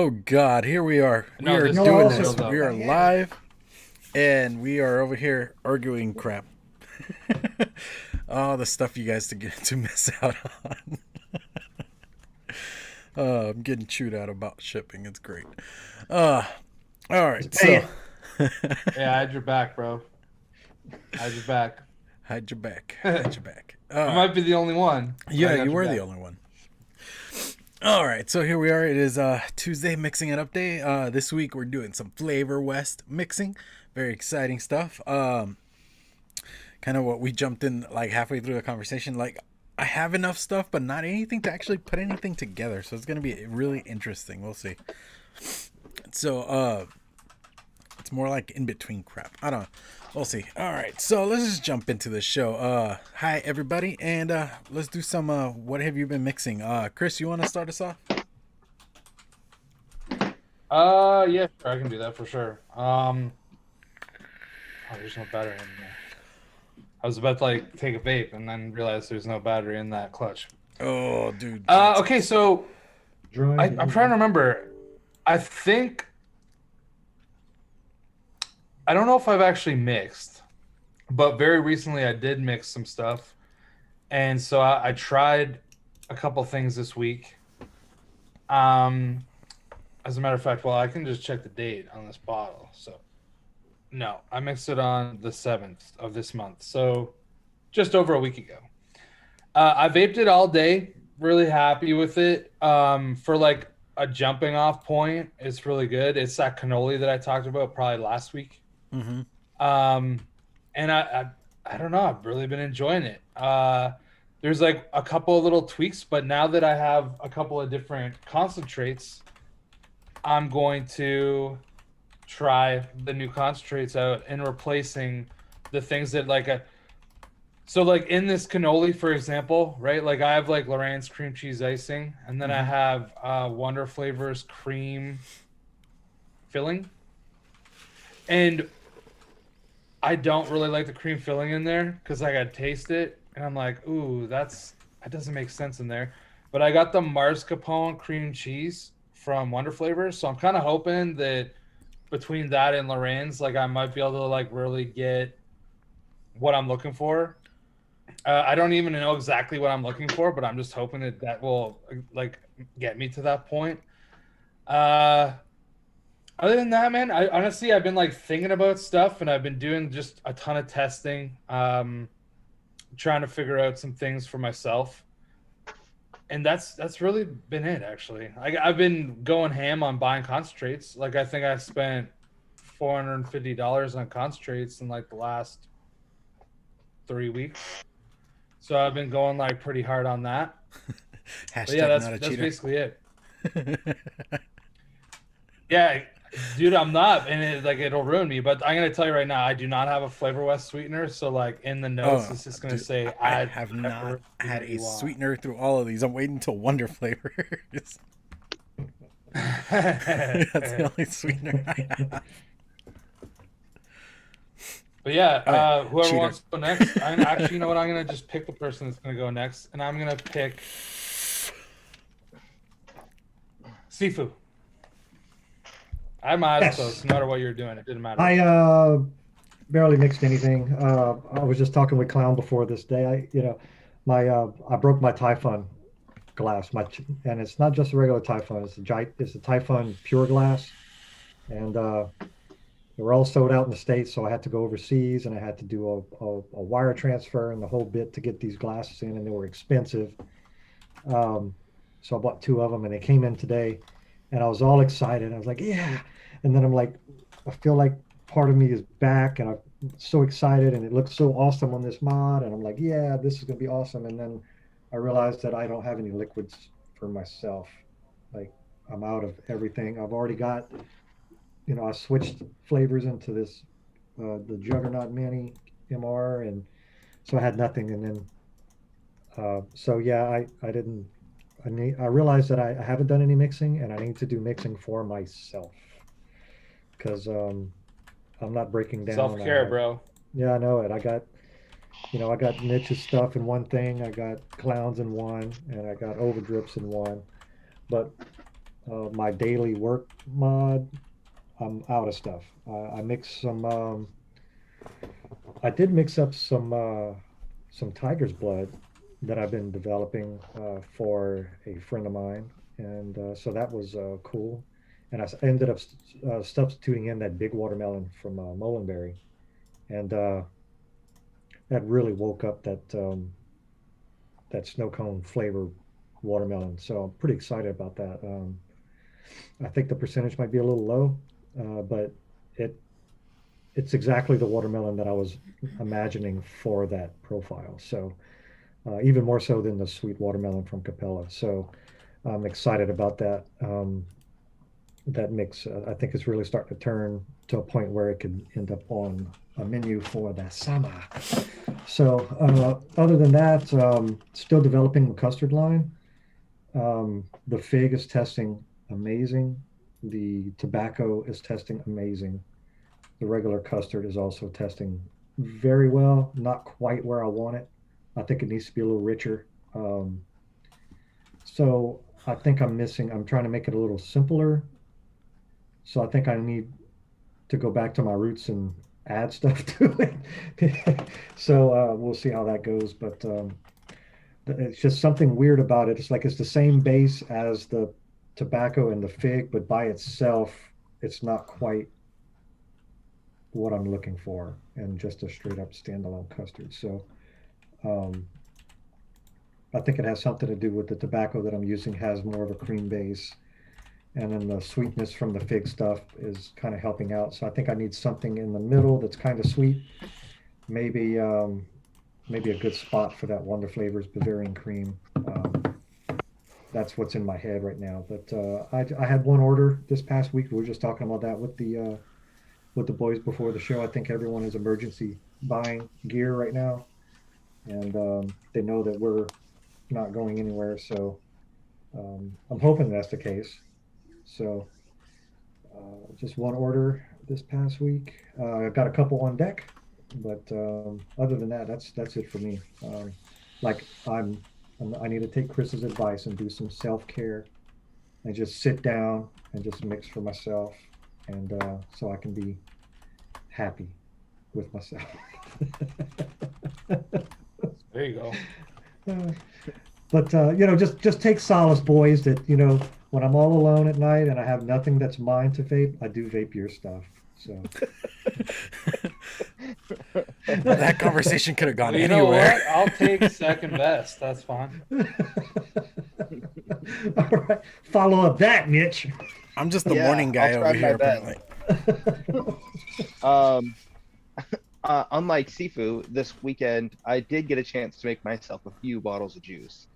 Oh God, here we are. We No, are this doing is this. real though. We are Yeah. live, and we are over here arguing crap. All the stuff you guys to miss out on. I'm getting chewed out about shipping. It's great. All right, so Yeah, I had your back, bro. I had your back. hide your back. I Hide your back. All right. might be the only one. but I Yeah, got you your were the back. only one. All right, so here we are. It is Tuesday mixing it up day. This week we're doing some Flavor West mixing. Very exciting stuff. Kind of what we jumped in like halfway through the conversation. Like I have enough stuff, but not anything to actually put anything together. So it's gonna be really interesting. We'll see. So it's more like in between crap. I don't know. We'll see. All right, so let's just jump into the show. Hi everybody, and let's do some. What have you been mixing? Chris, you want to start us off? Yeah, sure, I can do that for sure. Oh, there's no battery in there. I was about to like take a vape and then realized there's no battery in that clutch. Oh, dude. Okay, so Droid. I'm trying to remember. I think I don't know if I've actually mixed, but very recently I did mix some stuff, and so I tried a couple things this week. As a matter of fact, well, I can just check the date on this bottle. So, no, I mixed it on the 7th of this month, so just over a week ago. I vaped it all day. Really happy with it. For like a jumping off point, it's really good. It's that cannoli that I talked about probably last week. Mm-hmm. And I don't know. I've really been enjoying it. There's like a couple of little tweaks, but now that I have a couple of different concentrates, I'm going to try the new concentrates out and replacing the things that so like in this cannoli, for example, right? Like I have like Lorraine's cream cheese icing, and then I have Wonder Flavors cream filling. And I don't really like the cream filling in there because I got to taste it and I'm like, ooh, that doesn't make sense in there. But I got the mascarpone cream cheese from Wonder Flavors, so I'm kind of hoping that between that and Lorraine's, like I might be able to like really get what I'm looking for. I don't even know exactly what I'm looking for, but I'm just hoping that will like get me to that point. Other than that, man, I've been like thinking about stuff, and I've been doing just a ton of testing, trying to figure out some things for myself, and that's really been it. Actually, I've been going ham on buying concentrates. Like I think I spent $450 on concentrates in like the last 3 weeks, so I've been going like pretty hard on that. But yeah, that's basically it. Yeah, dude, I'm not, and it'll ruin me. But I'm gonna tell you right now, I do not have a Flavor West sweetener. So like in the notes, it's just gonna say I have not had a sweetener through all of these. I'm waiting till Wonder Flavors. That's the only sweetener I have. But yeah, whoever cheater. wants to go next, actually, you know what? I'm gonna just pick the person that's gonna go next, and I'm gonna pick Sifu. I had my eyes closed. No matter what you're doing, it didn't matter. I barely mixed anything. I was just talking with Clown before this day. I broke my Typhon glass. And it's not just a regular Typhon. It's a Typhon pure glass, and they were all sold out in the States. So I had to go overseas, and I had to do a wire transfer and the whole bit to get these glasses in, and they were expensive. So I bought 2 of them, and they came in today. And I was all excited. I was like, yeah. And then I'm like, I feel like part of me is back, and I'm so excited, and it looks so awesome on this mod. And I'm like, yeah, this is going to be awesome. And then I realized that I don't have any liquids for myself. Like I'm out of everything. I've already got, I switched flavors into this, the Juggernaut Mini MR. And so I had nothing. And then, so yeah, I realized that I haven't done any mixing, and I need to do mixing for myself because I'm not breaking down. Self-care, bro. Yeah, I know it. I got Mitch's stuff in one thing. I got Clowns in one, and I got Overdrips in one. But my daily work mod, I'm out of stuff. I mixed some. I did mix up some tiger's blood that I've been developing for a friend of mine, and so that was cool. And ended up substituting in that big watermelon from Molenberry, and that really woke up that snow cone flavor watermelon. So I'm pretty excited about that. I think the percentage might be a little low, but it it's exactly the watermelon that I was imagining for that profile. So even more so than the sweet watermelon from Capella. So I'm excited about that. That mix, I think, is really starting to turn to a point where it could end up on a menu for the summer. So other than that, still developing the custard line. The fig is testing amazing. The tobacco is testing amazing. The regular custard is also testing very well, not quite where I want it. I think it needs to be a little richer. So I think I'm trying to make it a little simpler. So I think I need to go back to my roots and add stuff to it. So we'll see how that goes. But it's just something weird about it. It's like it's the same base as the tobacco and the fig, but by itself, it's not quite what I'm looking for, and just a straight up standalone custard. So um, I think it has something to do with the tobacco that I'm using has more of a cream base, and then the sweetness from the fig stuff is kind of helping out. So I think I need something in the middle that's kind of sweet. Maybe maybe a good spot for that Wonder Flavors Bavarian cream. That's what's in my head right now. But I had one order this past week. We were just talking about that with the boys before the show. I think everyone is emergency buying gear right now, and they know that we're not going anywhere. So I'm hoping that's the case. So just one order this past week. I've got a couple on deck, but other than that, that's it for me. Like I need to take Chris's advice and do some self-care and just sit down and just mix for myself, and so I can be happy with myself. There you go. But just take solace, boys, that when I'm all alone at night and I have nothing that's mine to vape, I do vape your stuff. So That conversation could have gone Well, you know anywhere. what? I'll take second best. That's fine. all right, follow up that, Mitch. I'm just the Yeah, morning guy I'll over try here, my best. apparently. Unlike Sifu, this weekend I did get a chance to make myself a few bottles of juice.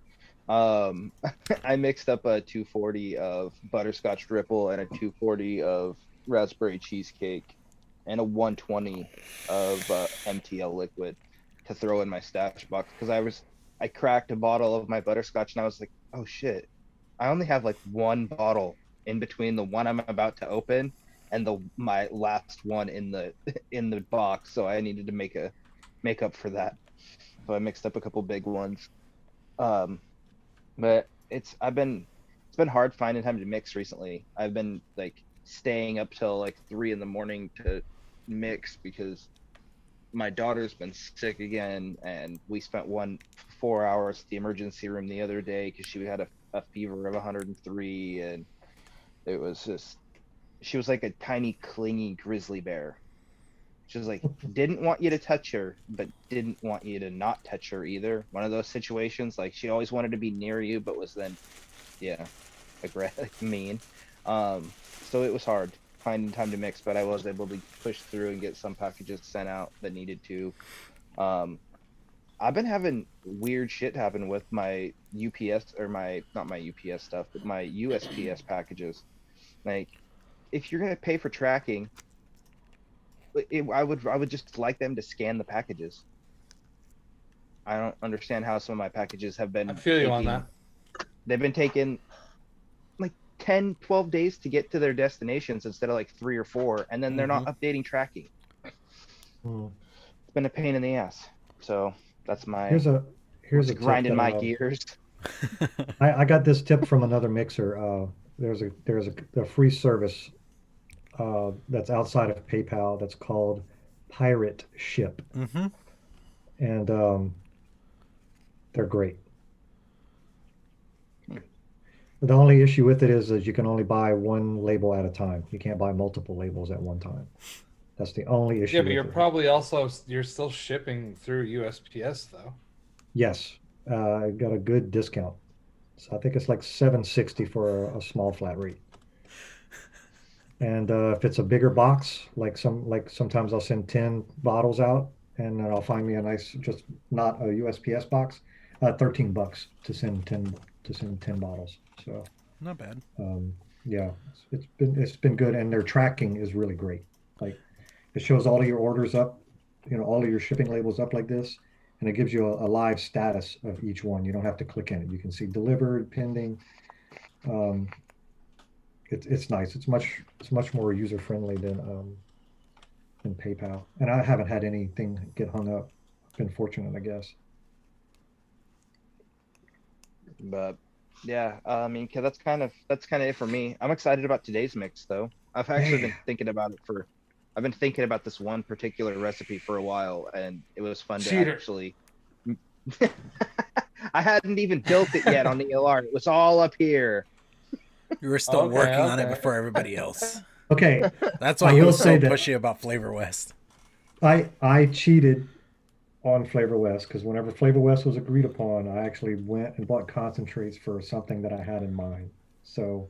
I mixed up a 240 of butterscotch ripple and a 240 of raspberry cheesecake and a 120 of MTL liquid to throw in my stash box because I cracked a bottle of my butterscotch and I was like, oh shit, I only have like one bottle in between the one I'm about to open and my last one in the box, so I needed to make up for that. So I mixed up a couple big ones. But it's been hard finding time to mix recently. I've been like staying up till like 3 a.m. to mix because my daughter's been sick again, and we spent 4 hours at the emergency room the other day because she had a fever of 103, and it was just, she was like a tiny clingy grizzly bear. She was like, didn't want you to touch her, but didn't want you to not touch her either. One of those situations, like she always wanted to be near you, but was then, yeah, aggressive, mean. So it was hard finding time to mix, but I was able to push through and get some packages sent out that needed to. I've been having weird shit happen with my UPS, or not my UPS stuff, but my USPS packages. Like, if you're gonna pay for tracking, I would just like them to scan the packages. I don't understand how some of my packages have been. I feel you on that. They've been taking like 10, 12 days to get to their destinations instead of like 3 or 4, and then they're not updating tracking. It's been a pain in the ass. So that's my Here's a grinding my gears. I got this tip from another mixer. a free service that's outside of PayPal that's called Pirate Ship, Mm-hmm. and they're great. The only issue with it is you can only buy one label at a time. You can't buy multiple labels at one time. That's the only issue. Yeah, but with you're it. probably also you're still shipping through USPS though. Yes, I got a good discount. So I think it's like 760 for a small flat rate. And if it's a bigger box, like sometimes I'll send 10 bottles out, and then I'll find me a nice, just not a USPS box, $13 to send 10 bottles. So Not bad. yeah, it's been good, and their tracking is really great. Like it shows all of your orders up, all of your shipping labels up like this, and it gives you a live status of each one. You don't have to click in it. You can see delivered, pending. It's nice. It's much more user friendly than PayPal. And I haven't had anything get hung up. Been fortunate, I guess. But yeah, I mean, 'cause that's kind of it for me. I'm excited about today's mix though. I've actually been thinking about it for. I've been thinking about this one particular recipe for a while, and it was fun to Cheater. actually. I hadn't even built it yet on the ELR. It was all up here. You were still Okay, working on it okay. before everybody else. Okay, That's why I he will was so say that- pushy about Flavor West. I cheated on Flavor West because whenever Flavor West was agreed upon, I actually went and bought concentrates for something that I had in mind. So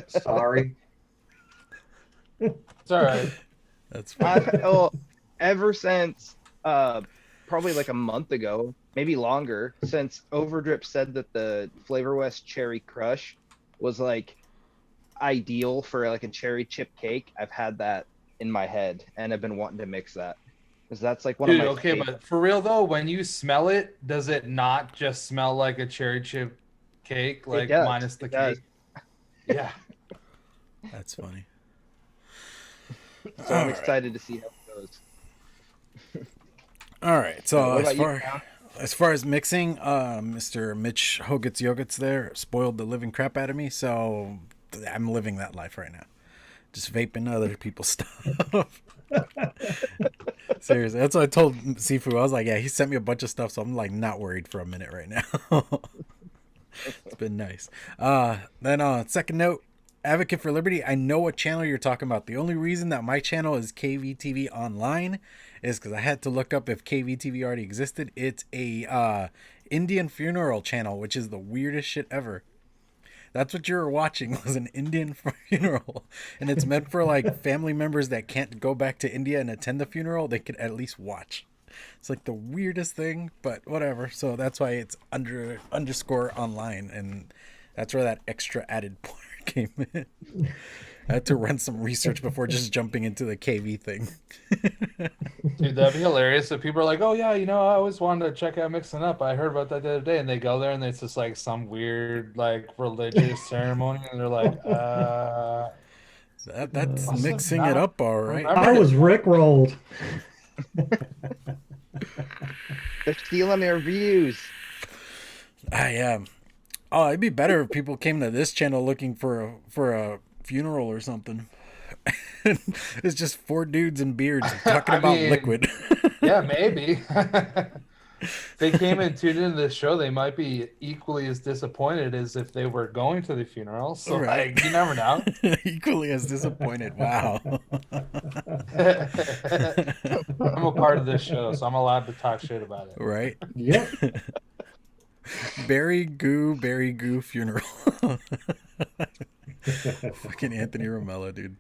sorry. It's all right. That's fine. Ever since probably like a month ago, maybe longer, since Overdrip said that the Flavor West Cherry Crush was like ideal for like a cherry chip cake, I've had that in my head and I've been wanting to mix that because that's like one Dude, of my okay, favorite. but for real though, when you smell it, does it not just smell like a cherry chip cake, like does, minus the it does. cake? Yeah. That's funny. So I'm All right. excited to see how it goes. All right. So What as about you, far Cal? as far as mixing, Mr. Mitch Hogut's Yogurts there spoiled the living crap out of me. So I'm living that life right now. Just vaping other people's stuff. Seriously, that's what I told Sifu. I was like, yeah, he sent me a bunch of stuff, so I'm like not worried for a minute right now. It's been nice. Then second note, Advocate for Liberty. I know what channel you're talking about. The only reason that my channel is KVTV Online is because I had to look up if KVTV already existed. It's a Indian funeral channel, which is the weirdest shit ever. That's what you were watching, was an Indian funeral. And it's meant for like family members that can't go back to India and attend the funeral. They could at least watch. It's like the weirdest thing, but whatever. So that's why it's underscore online. And that's where that extra added part came in. I had to run some research before just jumping into the KV thing. Dude, that'd be hilarious if people are like, oh yeah, I always wanted to check out Mixing Up. I heard about that the other day, and they go there and it's just like some weird like religious ceremony, and they're like, That's Must mixing have it not up, all right. remembered I was rickrolled. They're stealing their views. I am. Oh, it'd be better if people came to this channel looking for a funeral or something. It's just four dudes in beards talking I about mean, liquid. Yeah, maybe. If they came and tuned into the show, they might be equally as disappointed as if they were going to the funeral. So, Right. like, you never know. Equally as disappointed. Wow. I'm a part of this show, so I'm allowed to talk shit about it. Right? Yep. Berry Goo funeral. Fucking Anthony Romello, dude.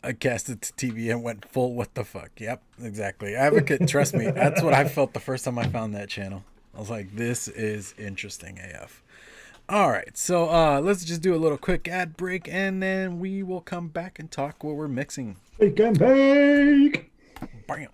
I cast it to TV and went full what the fuck. Yep, exactly. Advocate, trust me, that's what I felt the first time I found that channel. I was like, this is interesting AF. All right, so let's just do a little quick ad break, and then we will come back and talk what we're mixing. Bake and bake. Bam.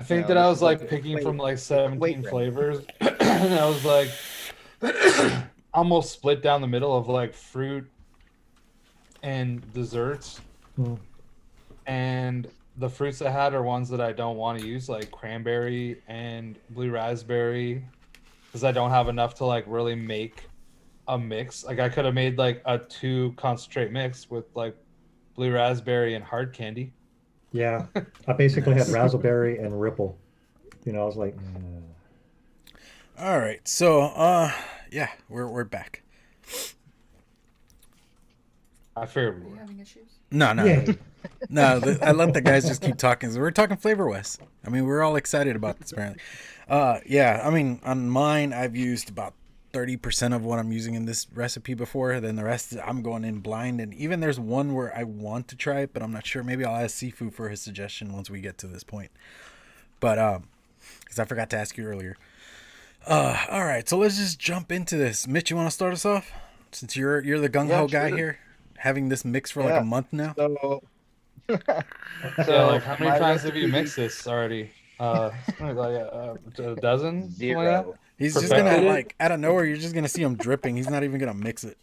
I think No, that I this was is like like picking wait, from like wait 17 round. flavors, and I was like almost split down the middle of like fruit and desserts. Mm. And the fruits I had are ones that I don't want to use, like cranberry and blue raspberry, because I don't have enough to like really make a mix. Like I could have made like a 2 concentrate mix with like blue raspberry and hard candy. Yeah, I basically had Nice. raspberry and ripple. I was like, All right, so yeah, we're back. I figured Are we you were. having issues? No, no, yay. no. I let the guys just keep talking. So we're talking Flavor West. I mean, we're all excited about this apparently. Yeah. I mean, on mine, I've used about 30% of what I'm using in this recipe before. Then the rest, I'm going in blind. And even there's one where I want to try it, but I'm not sure. Maybe I'll ask Sifu for his suggestion once we get to this point. But because I forgot to ask you earlier. All right, so let's just jump into this. Mitch, you want to start us off? Since you're the gung ho guy sure. here, having this mix for like a month now. So, Yeah, like how many my times have you recipe- mixed this already? Like a dozen? Something like that? Zero. He's just Perfected gonna it? like out of nowhere. You're just gonna see him dripping. He's not even gonna mix it.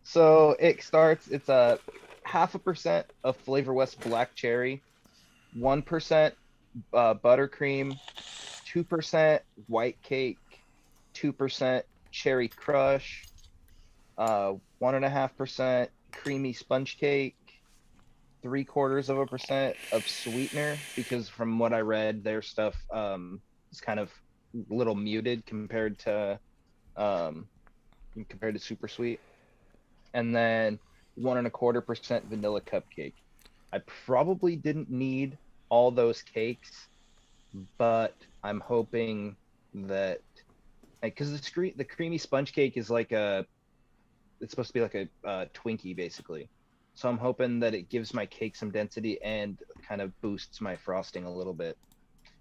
So it starts. It's a 0.5% of Flavor West Black Cherry, 1% buttercream, 2% white cake, 2% cherry crush, 1.5% creamy sponge cake, 0.75% of sweetener, because from what I read, their stuff is kind of a little muted compared to super sweet. And then 1.25% vanilla cupcake. I probably didn't need all those cakes, but I'm hoping that, because the creamy sponge cake is like it's supposed to be like a Twinkie basically. So I'm hoping that it gives my cake some density and kind of boosts my frosting a little bit.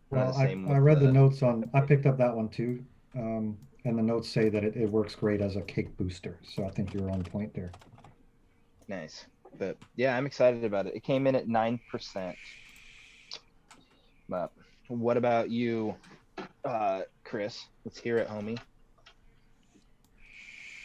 Well, Same I with read the notes I picked up that one too. And the notes say that it works great as a cake booster. So I think you're on point there. Nice. But yeah, I'm excited about it. It came in at 9%. But what about you, Chris? Let's hear it, homie.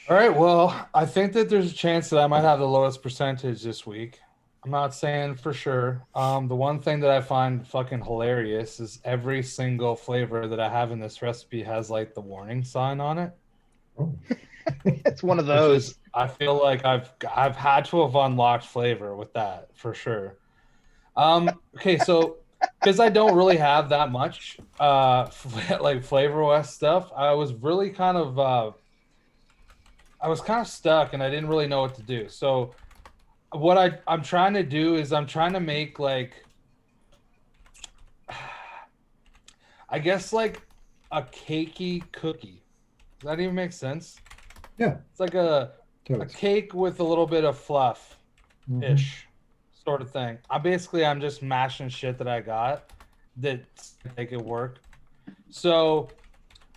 All right, well, I think that there's a chance that I might have the lowest percentage this week. I'm not saying for sure. The one thing that I find fucking hilarious is every single flavor that I have in this recipe has like the warning sign on it. Oh. It's one of Which those. is, I feel like I've had to have unlocked flavor with that for sure. Okay, so because I don't really have that much like Flavor West stuff, I was really kind of stuck and I didn't really know what to do. So what I'm trying to do is I'm trying to make like I guess like a cakey cookie. Does that even make sense? Yeah. It's like a Totes. cake with a little bit of fluff Mhm. ish sort of thing. I'm just mashing shit that I got that make it work. So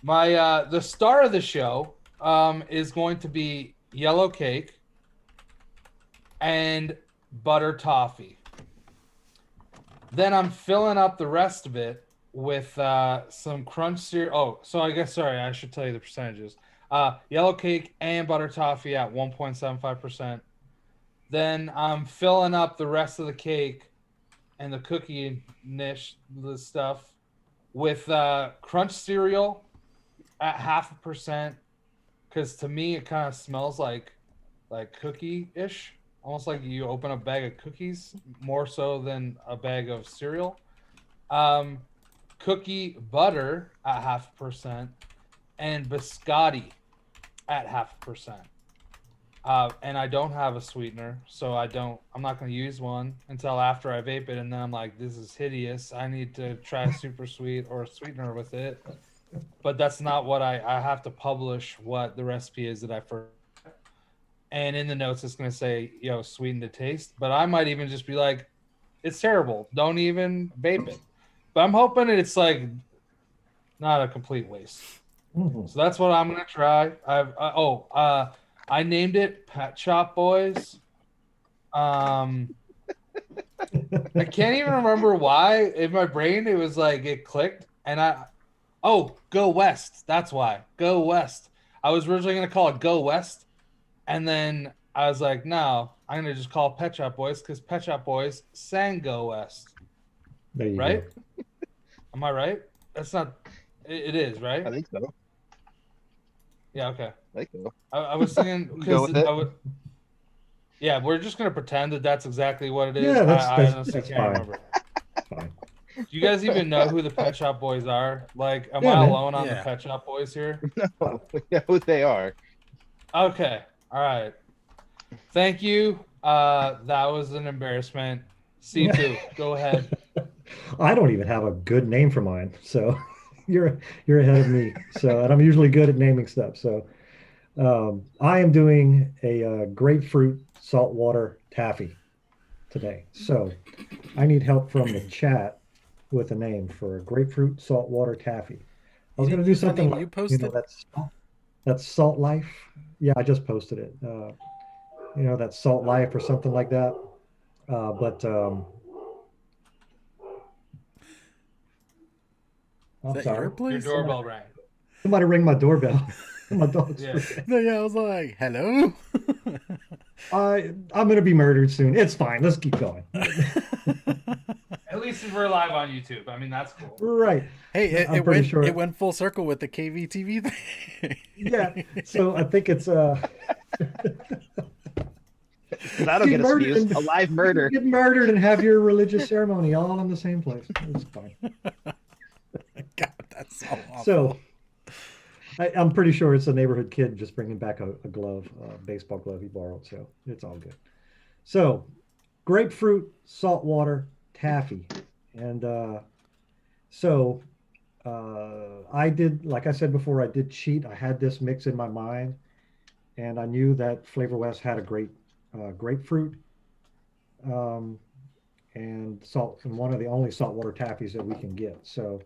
my the star of the show is going to be yellow cake and butter toffee. Then I'm filling up the rest of it with some crunch cereal. Oh, so I guess, sorry, I should tell you the percentages. Yellow cake and butter toffee at 1.75%. Then I'm filling up the rest of the cake and the cookie niche, the stuff, with crunch cereal at 0.5%. Because to me, it kind of smells like cookie-ish. Almost like you open a bag of cookies, more so than a bag of cereal. Cookie butter at 0.5%, and biscotti at 0.5%. And I don't have a sweetener, so I'm not going to use one until after I vape it, and then I'm like, this is hideous. I need to try super sweet or a sweetener with it. But that's not what I have to publish what the recipe is that I first. And in the notes, it's going to say, sweeten to taste. But I might even just be like, it's terrible. Don't even vape it. But I'm hoping it's like not a complete waste. Mhm. So that's what I'm going to try. I named it Pet Shop Boys. I can't even remember why. In my brain, it was like it clicked, and Go West. That's why. Go West. I was originally gonna call it Go West, and then I was like, no, I'm gonna just call it Pet Shop Boys because Pet Shop Boys sang Go West. There you Right? go. Am I right? That's not. It is right. I think so. Yeah. Okay. I think so. I was thinking Go because with it. I would. Yeah, we're just gonna pretend that that's exactly what it is. Yeah, I honestly can't fine. remember. Fine. Do you guys even know who the Pet Shop Boys are? Like, am Yeah, I man. alone on the Yeah. Pet Shop Boys here? No, we know who they are. Okay. All right. Thank you. That was an embarrassment. C2, go ahead. I don't even have a good name for mine, so you're ahead of me. So, and I'm usually good at naming stuff. So, I am doing a grapefruit saltwater taffy today. So, I need help from the chat with a name for a grapefruit saltwater taffy. I was going to do something name like, you posted? that's Salt Life. Yeah, I just posted it. That's Salt Life or something like that. But Is I'm that sorry. your Your place? doorbell rang. Somebody ring my doorbell. My dog's Yeah. freaking. No, yeah, I was like, hello. I'm gonna be murdered soon. It's fine. Let's keep going. At least if we're live on YouTube. I mean, that's cool. Right. Hey, I'm pretty sure it went full circle with the KVTV thing. Yeah. So I think it's That'll get us views. A live murder. Get murdered and have your religious ceremony all in the same place. It's fine. God, that's so awful. So I'm pretty sure it's a neighborhood kid just bringing back a glove, a baseball glove he borrowed. So it's all good. So grapefruit, saltwater, taffy. And I did, like I said before, I did cheat. I had this mix in my mind, and I knew that Flavor West had a great grapefruit and salt, and one of the only saltwater taffies that we can get. So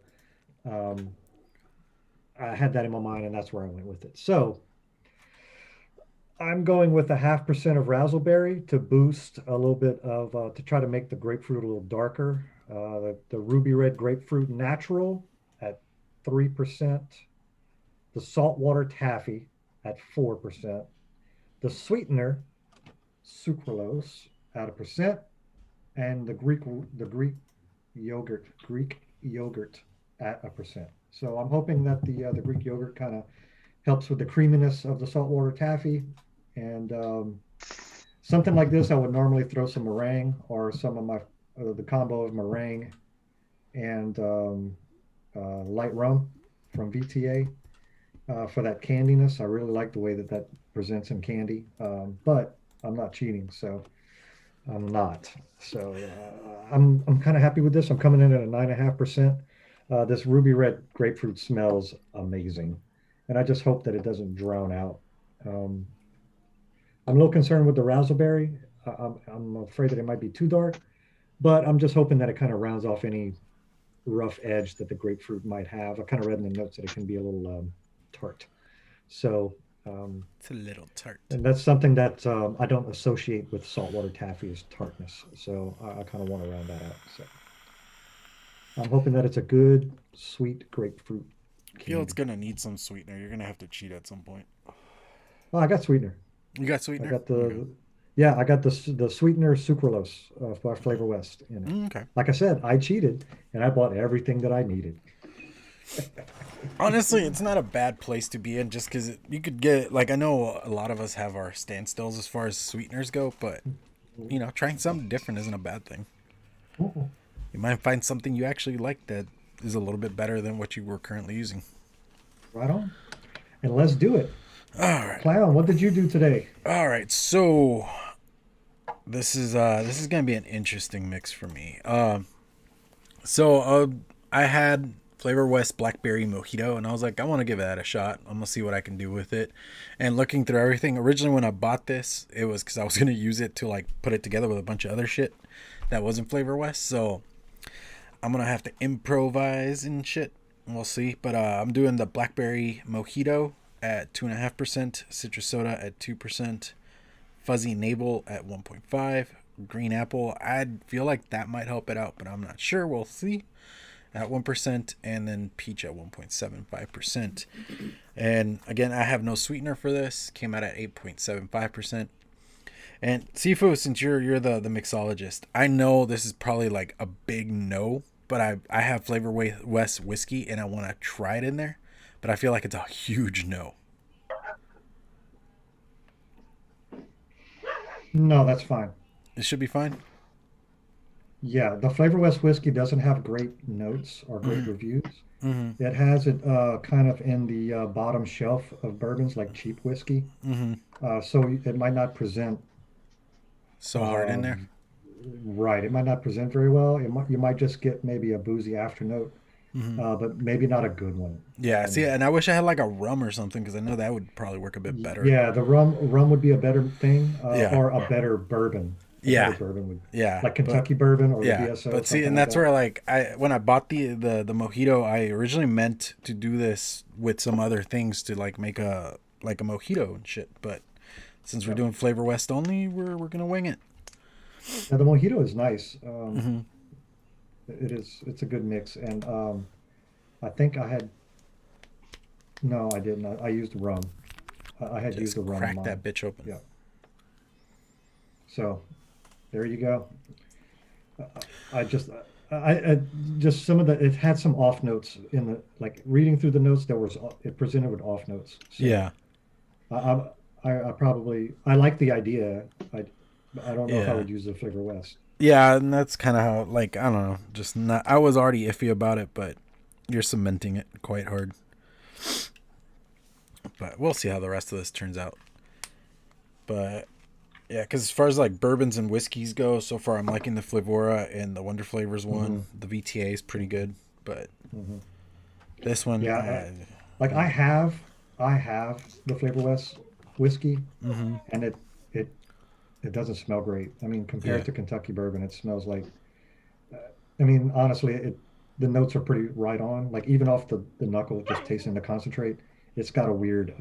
um, I had that in my mind, and that's where I went with it. So I'm going with a 0.5% of razzleberry to boost a little bit of to try to make the grapefruit a little darker. The ruby red grapefruit natural at 3%, the saltwater taffy at 4%, the sweetener sucralose at 1%, and the Greek yogurt at 1%. So I'm hoping that the Greek yogurt kind of helps with the creaminess of the saltwater taffy. And something like this, I would normally throw some meringue or some of the combo of meringue and light rum from VTA for that candiness. I really like the way that presents in candy, but I'm not cheating, so I'm not. So I'm kind of happy with this. I'm coming in at a 9.5%. This ruby red grapefruit smells amazing, and I just hope that it doesn't drown out. I'm a little concerned with the raspberry. I'm afraid that it might be too dark, but I'm just hoping that it kind of rounds off any rough edge that the grapefruit might have. I kind of read in the notes that it can be a little tart. So it's a little tart. And that's something that I don't associate with saltwater taffy is tartness. So I kind of want to round that out. So I'm hoping that it's a good, sweet grapefruit. I feel it's going to need some sweetener. You're going to have to cheat at some point. Oh, I got sweetener. You got sweetener? I got I got the sweetener sucralose by Flavor West in it. Okay. Like I said, I cheated and I bought everything that I needed. Honestly, it's not a bad place to be in just because you could get, like, I know a lot of us have our standstills as far as sweeteners go, but, you know, trying something different isn't a bad thing. You might find something you actually like that is a little bit better than what you were currently using. Right on. And let's do it. All right. Clown, what did you do today? All right, so this is gonna be an interesting mix for me. So I had Flavor West Blackberry Mojito, and I was like, I want to give that a shot. I'm gonna see what I can do with it. And looking through everything, originally when I bought this, it was because I was gonna use it to like put it together with a bunch of other shit that wasn't Flavor West. So I'm gonna have to improvise and shit. We'll see. But I'm doing the Blackberry Mojito at 2.5%, citrus soda at 2%, fuzzy navel at 1.5, green apple. I feel like that might help it out, but I'm not sure. We'll see. At 1%, and then peach at 1.75%. And again, I have no sweetener for this. Came out at 8.75%. And Sifu, since you're the mixologist, I know this is probably like a big no, but I have Flavor West whiskey and I want to try it in there, but I feel like it's a huge no. No, that's fine. It should be fine. Yeah, the Flavor West whiskey doesn't have great notes or great reviews. Mm-hmm. It has it kind of in the bottom shelf of bourbons, like cheap whiskey. Mm-hmm. So it might not present So hard in there. right. It might not present very well. You might just get maybe a boozy after note, Mm-hmm. but maybe not a good one. Yeah, see, and I wish I had like a rum or something because I know that would probably work a bit better. Yeah, the rum would be a better thing, Yeah. or a better bourbon. A Yeah. better bourbon would, Yeah, like Kentucky bourbon or the yeah, VSO. but see, something and like that's that. where like when I bought the mojito, I originally meant to do this with some other things to like make a mojito and shit. But since we're doing Flavor West only, we're gonna wing it. Now, the mojito is nice. Mm-hmm. It's a good mix, and I think I had no, I didn't. I used rum. I had Just used the rum in crack mine. that bitch open. Yeah. So there you go. I just I just some of the it had some off notes in the like reading through the notes it presented with off notes. So Yeah, I I probably I like the idea. I don't know if I Yeah. would use the Flavor West. yeah, and that's kind of how like I don't know, just not. I was already iffy about it, but you're cementing it quite hard. But we'll see how the rest of this turns out. But yeah, because as far as like bourbons and whiskeys go, so far I'm liking the Flavora and the Wonder Flavors one. The VTA is pretty good, but Mhm. this one, Yeah, like I have the Flavor West whiskey, mm-hmm. and it it doesn't smell great. I mean, compared Yeah. to Kentucky bourbon, it smells like. I mean, honestly, the notes are pretty right on. Like even off the knuckle, just tasting the concentrate, it's got a weird.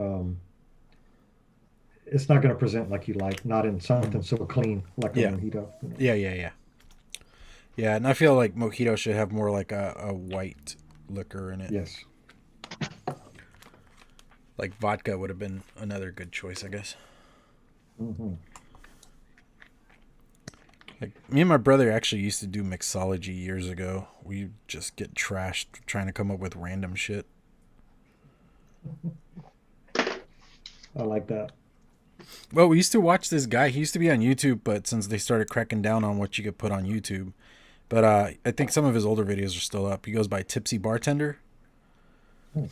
It's not going to present like you like, not in something so clean like a Yeah. mojito. You know? Yeah. Yeah, and I feel like mojito should have more like a white liquor in it. Yes. Like vodka would have been another good choice, I guess. Hmm. Like me and my brother actually used to do mixology years ago. We just get trashed trying to come up with random shit. I like that. Well, we used to watch this guy. He used to be on YouTube, but since they started cracking down on what you could put on YouTube, but I think some of his older videos are still up. He goes by Tipsy Bartender. Hmm.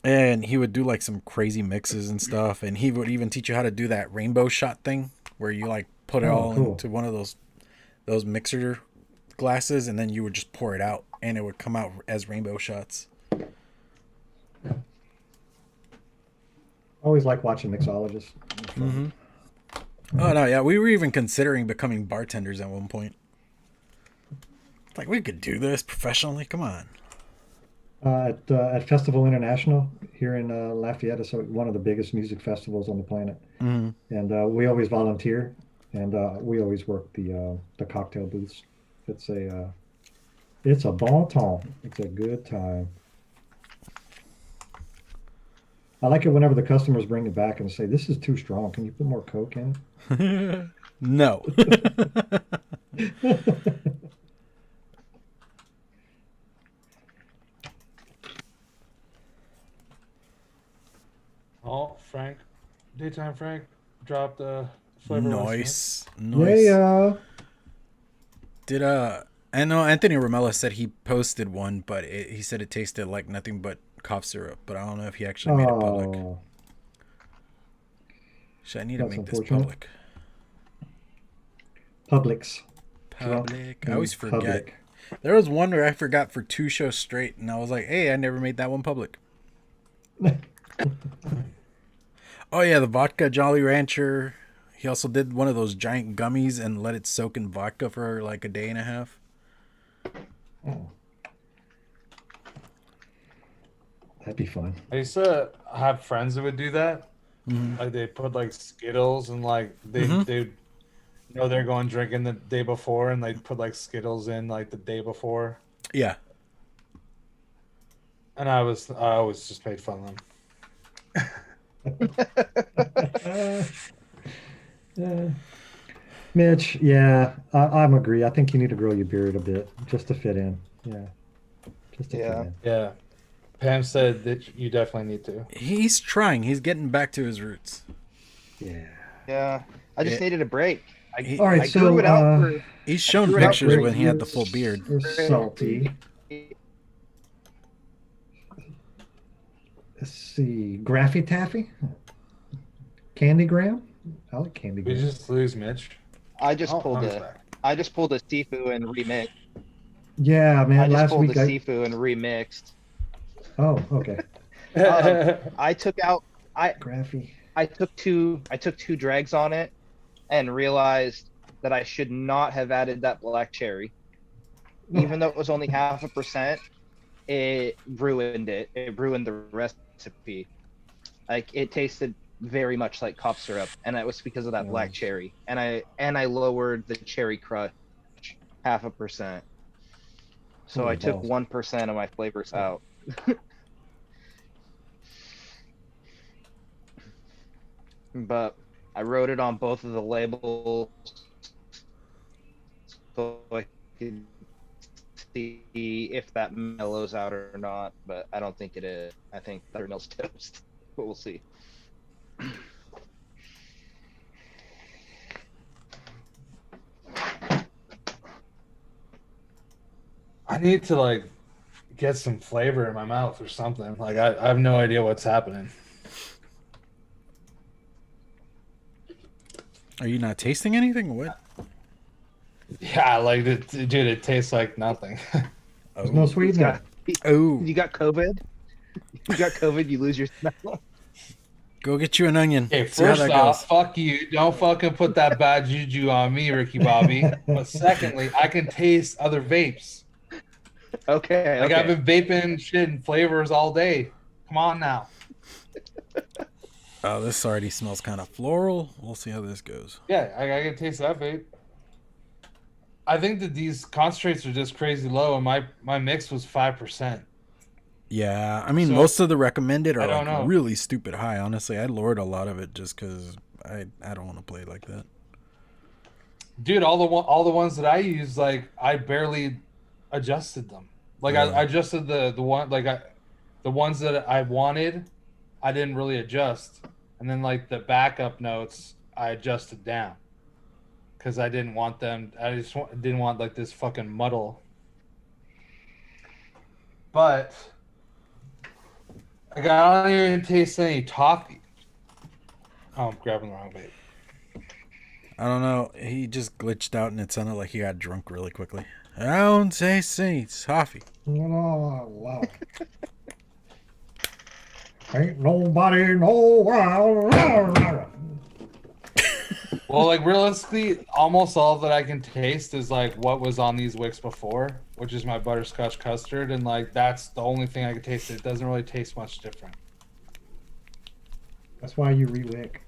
And he would do like some crazy mixes and stuff, and he would even teach you how to do that rainbow shot thing where you like put it Oh, all cool. into one of those mixer glasses, and then you would just pour it out, and it would come out as rainbow shots. I always like watching mixologists. Mm-hmm. Oh no, yeah, we were even considering becoming bartenders at one point. Like we could do this professionally. Come on. At Festival International here in Lafayette, it's one of the biggest music festivals on the planet, Mm-hmm. and we always volunteer, and we always work the cocktail booths. It's a bon temps. It's a good time. I like it whenever the customers bring it back and say, "This is too strong. Can you put more Coke in No. it?" Oh, Daytime Frank dropped the Flavor West. Nice. Nice. Yeah. Did I know Anthony Romella said he posted one, but he said it tasted like nothing but cough syrup. But I don't know if he actually made it public. Oh, Should I need to that's make this unfortunate. public? Publix. Public. I always forget. Public. There was one where I forgot for 2 shows straight, and I was like, "Hey, I never made that one public." Oh yeah, the vodka Jolly Rancher. He also did one of those giant gummies and let it soak in vodka for like a day and a half. Oh. That'd be fun. I used to have friends that would do that. Mm-hmm. Like they put like Skittles and like they You know, they're going drinking the day before and like put like Skittles in like the day before. Yeah. And I always just made fun of them. Mitch, yeah, I'm agree. I think you need to grow your beard a bit just to fit in. Yeah, just to fit Yeah. in. Yeah. Pam said that you definitely need to. He's trying. He's getting back to his roots. Yeah. Yeah. I just needed a break. All right, I so grew it out for He's shown Grew it out pictures for when he had the years. full beard. We're salty. Let's see, Graffy Taffy, Candy Graham. I like Candy We Graham. just lose Mitch. I just Oh, pulled he's a back. Sifu and remixed. Yeah, I man. just Last pulled week a I. Sifu and remixed. Oh, okay. I took out Graffy. I took two drags on it and realized that I should not have added that black cherry. Even though it was only 0.5%, it ruined it. It ruined the recipe. Like it tasted very much like cough syrup, and that was because of that black cherry. And I lowered the cherry crush 0.5%. So Holy I took balls. 1% of my flavors out. But I wrote it on both of the labels so I could see if that mellows out or not, but I don't think it is. I think that milk's toast, but we'll see. I need to like get some flavor in my mouth or something. Like I have no idea what's happening. Are you not tasting anything? What? Yeah, like dude, it tastes like nothing. There's no sweetener. Oh, You got COVID? You got COVID, you lose your smell. go get you an onion. Okay, See how first that off, goes. fuck you. Don't fucking put that bad juju on me, Ricky Bobby. But secondly, I can taste other vapes. Okay, Like okay. I've been vaping shit and flavors all day. Come on now. Oh, this already smells kind of floral. We'll see how this goes. Yeah, I can taste that vape. I think that these concentrates are just crazy low, and my mix was 5%. Yeah, I mean, So, most of the recommended I are don't like know. really stupid high. Honestly, I lowered a lot of it just because I don't want to play like that. Dude, all the ones that I use, like I barely adjusted them. Like Yeah. I adjusted the one like the ones that I wanted, I didn't really adjust, and then like the backup notes I adjusted down because I didn't want them. I just didn't want like this fucking muddle. But like I don't even taste any toffee. Oh, I'm grabbing the wrong vape. I don't know. He just glitched out and it sounded like he got drunk really quickly. I don't say seats, coffee. Wow. Ain't nobody no. Well, like realistically, almost all that I can taste is like what was on these wicks before, which is my butterscotch custard, and like that's the only thing I can taste. It doesn't really taste much different. That's why you re-wick.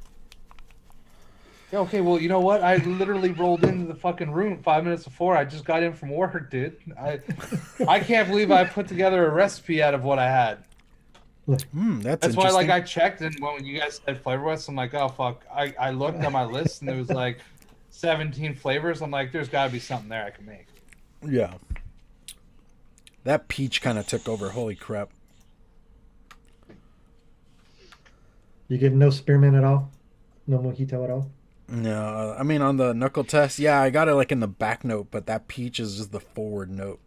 Yeah, okay, well, you know what? I literally rolled into the fucking room 5 minutes before. I just got in from work, dude. I can't believe I put together a recipe out of what I had. That's why, like, I checked, and when you guys said Flavor West, I'm like, oh, fuck. I looked at my list, and there was, like, 17 flavors. I'm like, there's got to be something there I can make. Yeah. That peach kind of took over. Holy crap. You getting no spearmint at all? No mojito at all? No, I mean, on the knuckle test, yeah, I got it, like, in the back note, but that peach is just the forward note.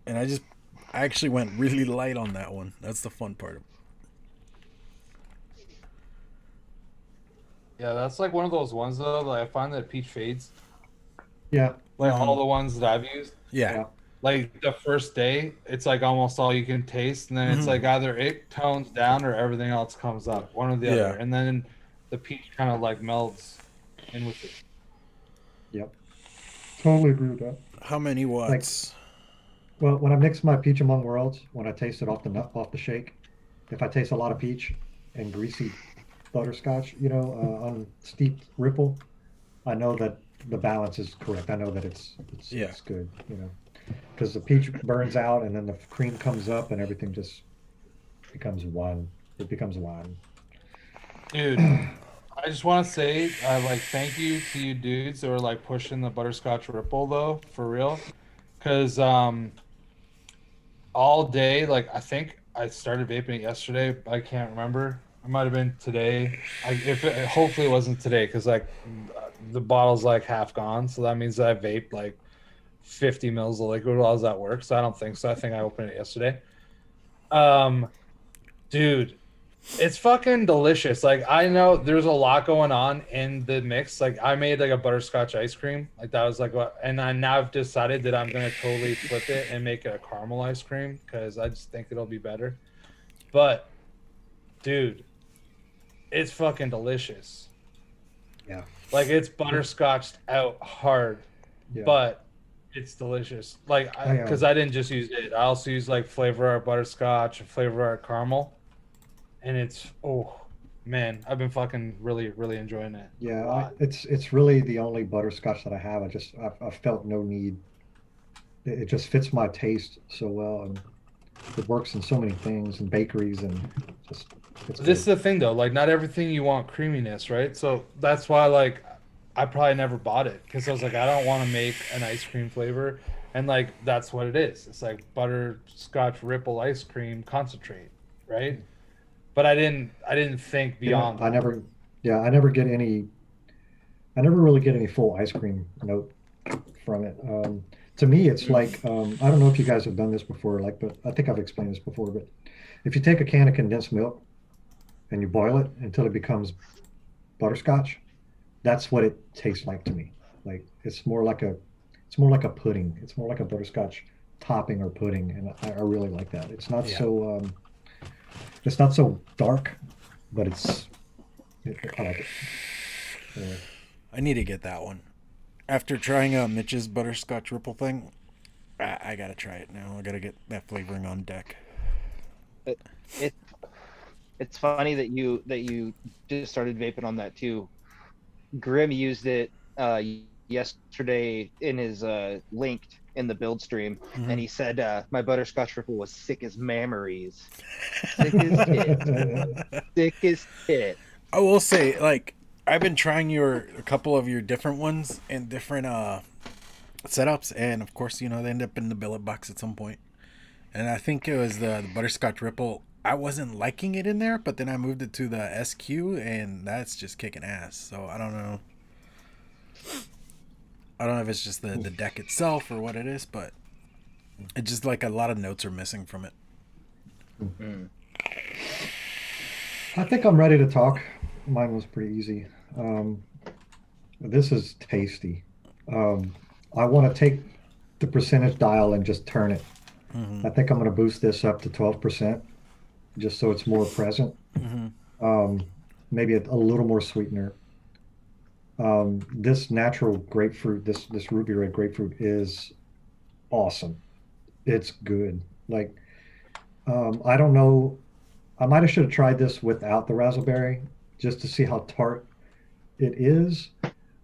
And I actually went really light on that one. That's the fun part. Yeah, that's like one of those ones though. Like I find that peach fades. Yeah. Like all the ones that I've used. Yeah. Like the first day, it's like almost all you can taste, and then it's like either it tones down or everything else comes up, one or the other, and then the peach kind of like melds in with it. Yep. Totally agree with that. How many watts? Well, when I mix my peach among worlds, when I taste it off the shake, if I taste a lot of peach and greasy butterscotch, on steeped ripple, I know that the balance is correct. I know that Yeah. it's good, you know, because the peach burns out and then the cream comes up and everything just becomes one. It becomes one. Dude, I just want to say, like, thank you to you dudes that were like pushing the butterscotch ripple though, for real. Because all day, like, I think I started vaping it yesterday. I can't remember. It might have been today. If it, hopefully it wasn't today, because like the bottle's like half gone, so that means that I vaped like 50 mils of liquid while I was at work. So I don't think so. I think I opened it yesterday. Um, dude, it's fucking delicious. Like, I know there's a lot going on in the mix. Like, I made like a butterscotch ice cream. Like, that was like what, and I now have decided that I'm gonna totally flip it and make it a caramel ice cream because I just think it'll be better. But dude, it's fucking delicious. Yeah. Like, it's butterscotched out hard, Yeah. but it's delicious. Like, because I didn't just use it. I also use like flavor art butterscotch and flavor art caramel, and it's, oh man, I've been fucking really enjoying it. A Yeah, lot. it's really the only butterscotch that I have. I felt no need. It just fits my taste so well, and it works in so many things and bakeries, and just it's This is good. the thing though, like not everything you want creaminess, right? So that's why like I probably never bought it because I was like, I don't want to make an ice cream flavor, and like that's what it is. It's like butterscotch ripple ice cream concentrate, right? But I didn't think Yeah, beyond I that. never, yeah, I never get any. I never really get any full ice cream note from it. To me, it's like I don't know if you guys have done this before, like, but I think I've explained this before. But if you take a can of condensed milk and you boil it until it becomes butterscotch, that's what it tastes like to me. Like it's more like a pudding. It's more like a butterscotch topping or pudding, and I really like that. Yeah. It's not so dark, but I like it. Anyway. I need to get that one. After trying Mitch's butterscotch ripple thing, I gotta try it now. I gotta get that flavoring on deck. It, it it's funny that you just started vaping on that too. Grim used it yesterday in his linked in the build stream, and he said my butterscotch ripple was sick as memories, sick as tit, sick as tit. I will say, like, I've been trying a couple of your different ones in different setups, and of course, you know, they end up in the billet box at some point. And I think it was the butterscotch ripple. I wasn't liking it in there, but then I moved it to the SQ, and that's just kicking ass. So I don't know. I don't know if it's just the deck itself or what it is, but it's just like a lot of notes are missing from it. I think I'm ready to talk. Mine was pretty easy. This is tasty. I want to take the percentage dial and just turn it. I think I'm going to boost this up to 12%, just so it's more present. Maybe a little more sweetener. This natural grapefruit, this ruby red grapefruit is awesome. It's good. Like, I don't know. I might have should have tried this without the raspberry just to see how tart it is.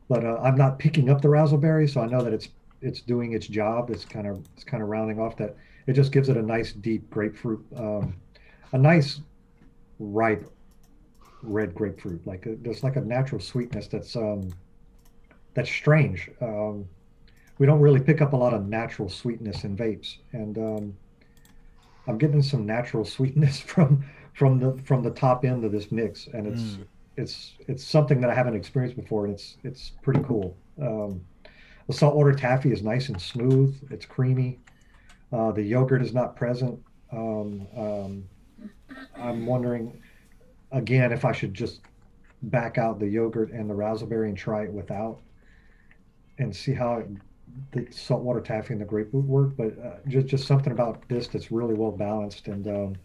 But I'm not picking up the raspberry, so I know that it's doing its job. It's kind of rounding off that. It just gives it a nice deep grapefruit, a nice ripe red grapefruit. Like there's like a natural sweetness that's strange. We don't really pick up a lot of natural sweetness in vapes, and I'm getting some natural sweetness from the top end of this mix, and it's something that I haven't experienced before, and it's pretty cool. The saltwater taffy is nice and smooth. It's creamy. The yogurt is not present. I'm wondering again if I should just back out the yogurt and the raspberry and try it without, and see how the saltwater taffy and the grapefruit work. But just something about this that's really well balanced, and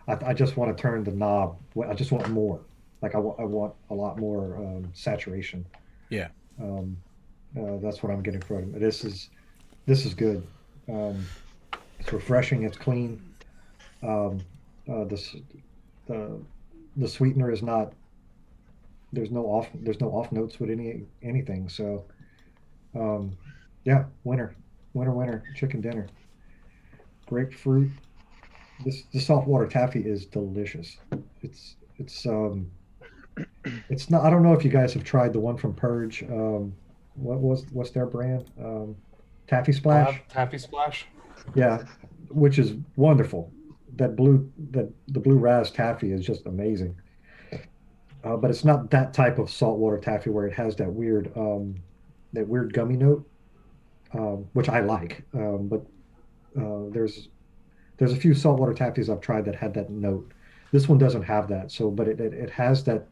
I just want to turn the knob. I just want more. Like I want a lot more saturation. Yeah. That's what I'm getting from it. This is good. It's refreshing. It's clean. This the sweetener is not there's no off notes with anything. So yeah, winner, chicken dinner. Grapefruit. The saltwater taffy is delicious. It's not. I don't know if you guys have tried the one from Purge. What's their brand? Taffy Splash. Taffy Splash. Yeah, which is wonderful. The blue ras taffy is just amazing. But it's not that type of saltwater taffy where it has that weird gummy note, which I like. But there's a few saltwater taffies I've tried that had that note. This one doesn't have that. So, but it has that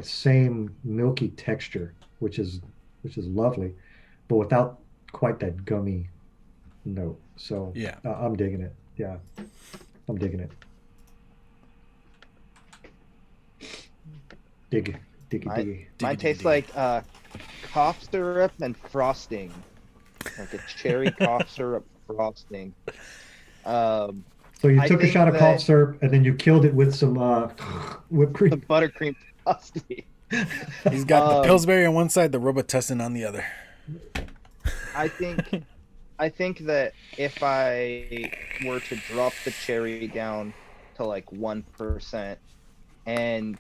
same milky texture, which is lovely, but without quite that gummy note. So Yeah. I'm digging it. Yeah, I'm digging it. Diggy. Mine tastes like cough syrup and frosting, like a cherry cough syrup frosting. So you I took a think shot of that- cough syrup and then you killed it with some whipped The cream. buttercream frosting. He's got the Um, Pillsbury on one side, the Robitussin on the other. I think that if I were to drop the cherry down to like 1%, and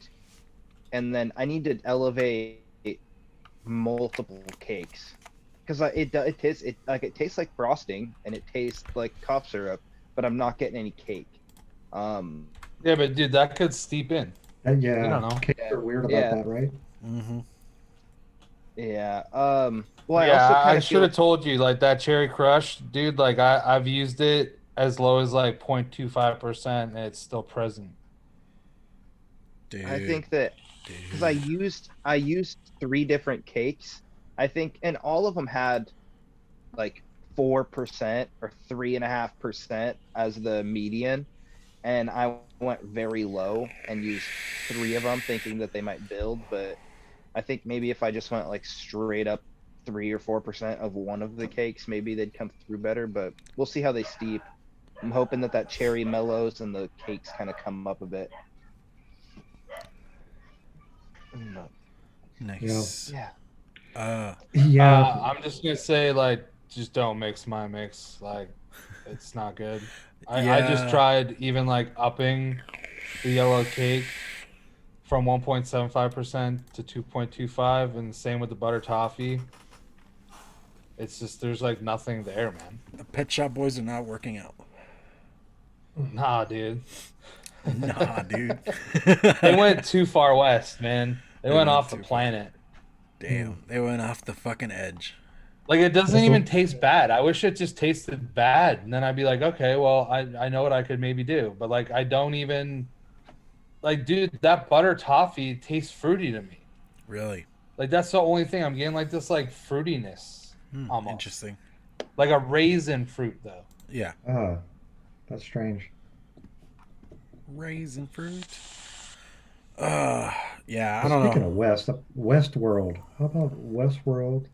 then I need to elevate multiple cakes, because it tastes like frosting and it tastes like cough syrup, but I'm not getting any cake. Yeah, but dude, that could steep in. Yeah, I don't know. cakes are weird about Yeah. that, right? Mm-hmm. Yeah. Well, Yeah, also I kind of should have told you, like that Cherry Crush, dude. Like I've used it as low as like 0.25%, and it's still present. Dude, I think that because I used 3 different cakes, I think, and all of them had like 4% or 3.5% as the median, and I went very low and used 3 of them, thinking that they might build. But I think maybe if I just went like straight up 3 or 4% of one of the cakes, maybe they'd come through better. But we'll see how they steep. I'm hoping that cherry mellows and the cakes kind of come up a bit. nice. Yeah. Yeah, I'm just gonna say, like, just don't mix my mix. Like, it's not good. I just Yeah. tried even like upping the yellow cake from 1.75% to 2.25, and same with the butter toffee. It's just there's like nothing there, man. The Pet Shop Boys are not working out. Nah, dude. Nah, dude. They went too far west, man. They went went off the too far. planet. Damn, they went off the fucking edge. Like it doesn't Also- even taste bad. I wish it just tasted bad, and then I'd be like, okay, well, I know what I could maybe do. But like I don't even like, dude, that butter toffee tastes fruity to me. Really? Like that's the only thing I'm getting, like this like fruitiness, almost Interesting. like a raisin fruit though. Yeah. that's strange. Raisin fruit. Yeah, I Well, don't speaking know. of Westworld, how about Westworld?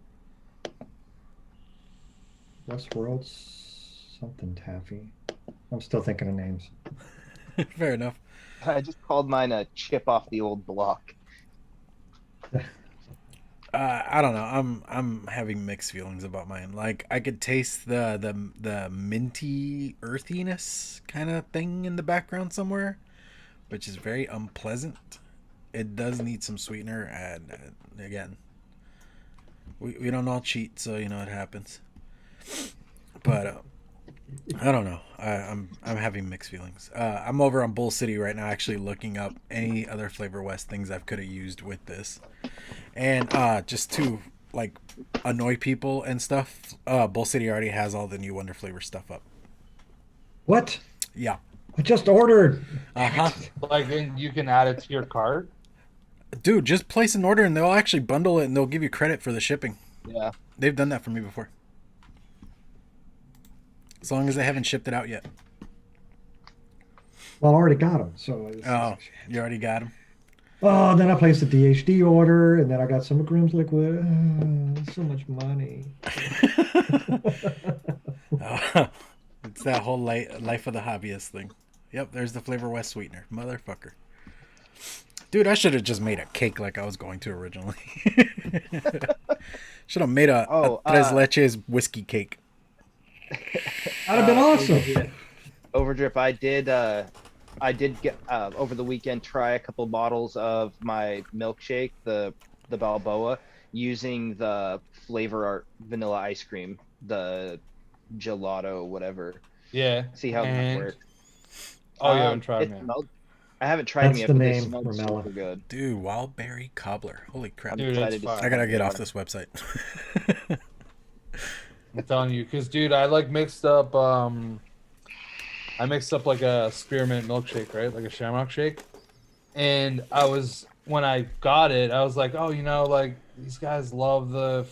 Westworld something taffy. I'm still thinking of names. Fair enough. I just called mine a chip off the old block. I don't know. I'm having mixed feelings about mine. Like I could taste the minty earthiness kind of thing in the background somewhere, which is very unpleasant. It does need some sweetener, and again, we don't all cheat, so you know it happens. But I don't know. I'm having mixed feelings. I'm over on Bull City right now, actually looking up any other Flavor West things I could have used with this. And just to like annoy people and stuff, Bull City already has all the new Wonder Flavor stuff up. What? Yeah. I just ordered. Uh-huh. Like then you can add it to your cart. Dude, just place an order and they'll actually bundle it and they'll give you credit for the shipping. Yeah. They've done that for me before. As long as they haven't shipped it out yet. Well, I already got them. So Oh, you already got them? oh, then I placed a DHD order, and then I got some of Grimm's liquid. So much money. It's that whole life of the hobbyist thing. Yep, there's the Flavor West sweetener. Motherfucker. Dude, I should have just made a cake like I was going to originally. Should have made a tres leches whiskey cake. That'd have been awesome. Overdrip, I did get over the weekend try a couple bottles of my milkshake, the Balboa, using the Flavor Art vanilla ice cream, the gelato, whatever. Yeah. See how that works. Oh, you haven't tried them yet. I haven't tried them yet, the but they name, smell Ramella. super good. Dude, wild berry cobbler. Holy crap. Dude, it's fire. I gotta get off this website. I'm telling you, because dude, I like mixed up like a spearmint milkshake, right? Like a shamrock shake. And when I got it, I was like, oh, you know, like these guys love the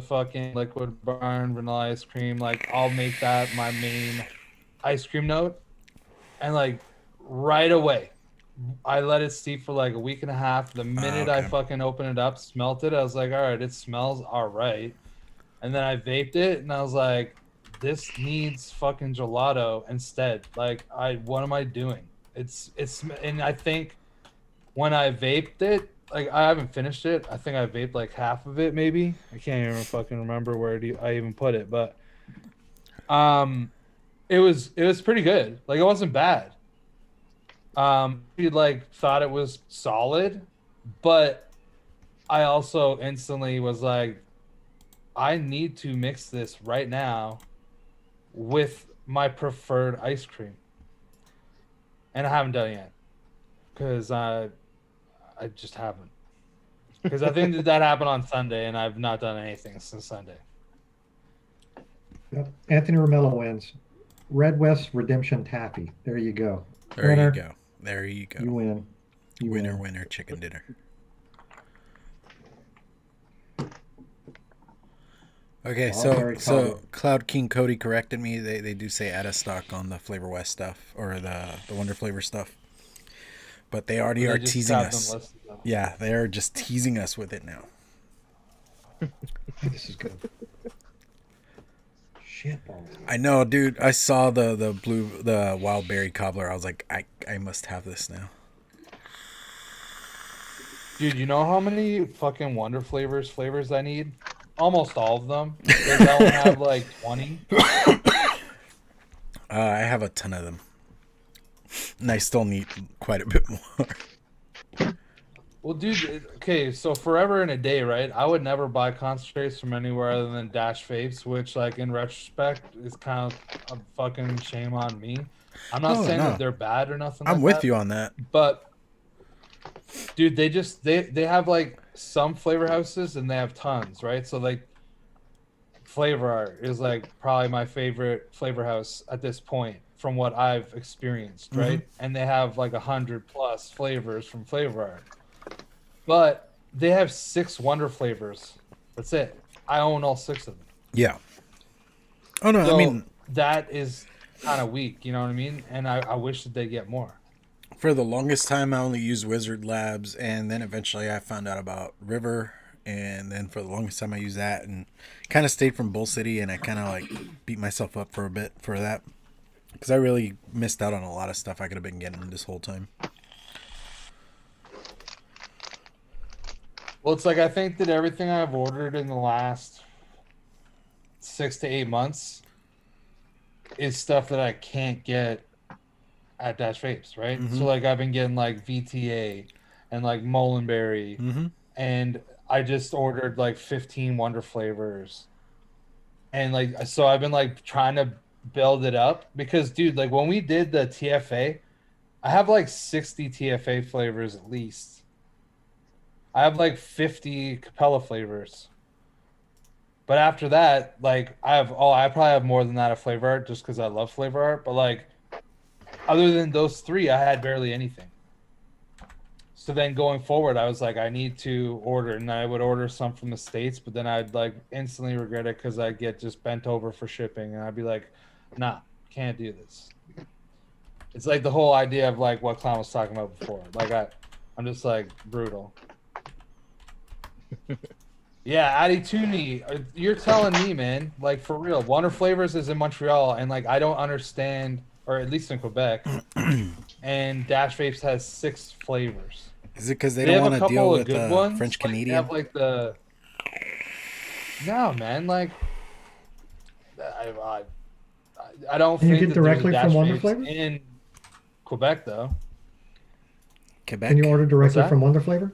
fucking liquid barn vanilla ice cream. Like I'll make that my main ice cream note. And like right away, I let it steep for like a week and a half. The minute I fucking opened it up, smelt it, I was like, all right, it smells all right. And then I vaped it, and I was like, this needs fucking gelato instead. Like, what am I doing? And I think when I vaped it, like, I haven't finished it. I think I vaped like half of it, maybe. I can't even fucking remember where I even put it, but it was pretty good. Like, it wasn't bad. He like thought it was solid, but I also instantly was like, I need to mix this right now with my preferred ice cream, and I haven't done it yet because I just haven't, because I think that happened on Sunday and I've not done anything since Sunday. Yep. Anthony Ramella wins. Red West Redemption Taffy. There you go. There you go. There you go. You win. Winner, chicken dinner. Okay, so Cloud King Cody corrected me. They do say out of stock on the Flavor West stuff or the Wonder Flavor stuff, but they already are teasing us. Yeah, they are just teasing us with it now. This is good. Shit balls. I know, dude. I saw the wild berry cobbler. I was like, I must have this now. Dude, you know how many fucking Wonder flavors I need? Almost all of them. They don't have like 20. I have a ton of them. And I still need quite a bit more. Well, dude, okay, so forever and a day, right? I would never buy concentrates from anywhere other than Dash Vapes, which, like, in retrospect, is kind of a fucking shame on me. I'm not saying that they're bad or nothing. I'm with you on that. But, dude, they have, like, some flavor houses and they have tons, right? So, like, Flavor Art is, like, probably my favorite flavor house at this point from what I've experienced, right? Mm-hmm. And they have, like, 100+ flavors from Flavor Art. But they have 6 Wonder flavors. That's it. I own all 6 of them. Yeah. Oh, no, so I mean... that is kind of weak, you know what I mean? And I wish that they'd get more. For the longest time, I only used Wizard Labs, and then eventually I found out about River, and then for the longest time I used that, and kind of stayed from Bull City, and I kind of, like, beat myself up for a bit for that. Because I really missed out on a lot of stuff I could have been getting this whole time. Well, it's like I think that everything I've ordered in the last 6 to 8 months is stuff that I can't get at Dash Vapes, right? Mm-hmm. So, like, I've been getting, like, VTA and, like, Molenberry. Mm-hmm. And I just ordered, like, 15 Wonder flavors. And, like, so I've been, like, trying to build it up. Because, dude, like, when we did the TFA, I have, like, 60 TFA flavors at least. I have like 50 Capella flavors. But after that, like I probably have more than that of Flavor Art just because I love Flavor Art. But like other than those 3, I had barely anything. So then going forward, I was like, I need to order, and I would order some from the States, but then I'd like instantly regret it because I'd get just bent over for shipping, and I'd be like, nah, can't do this. It's like the whole idea of like what Clown was talking about before. Like I'm just like brutal. Yeah, Addy Tooney, you're telling me, man, like for real, Wonder Flavors is in Montreal, and like I don't understand, or at least in Quebec, and Dash Vapes has 6 flavors. Is it because they They don't have want a to deal couple of with good ones. French Like, they Canadian? have like the. No, man. Like, I don't Can you think get that there's a directly from dash Wonder vapes Flavor? in Quebec though. Quebec? Can you order directly that? from Wonder Flavor?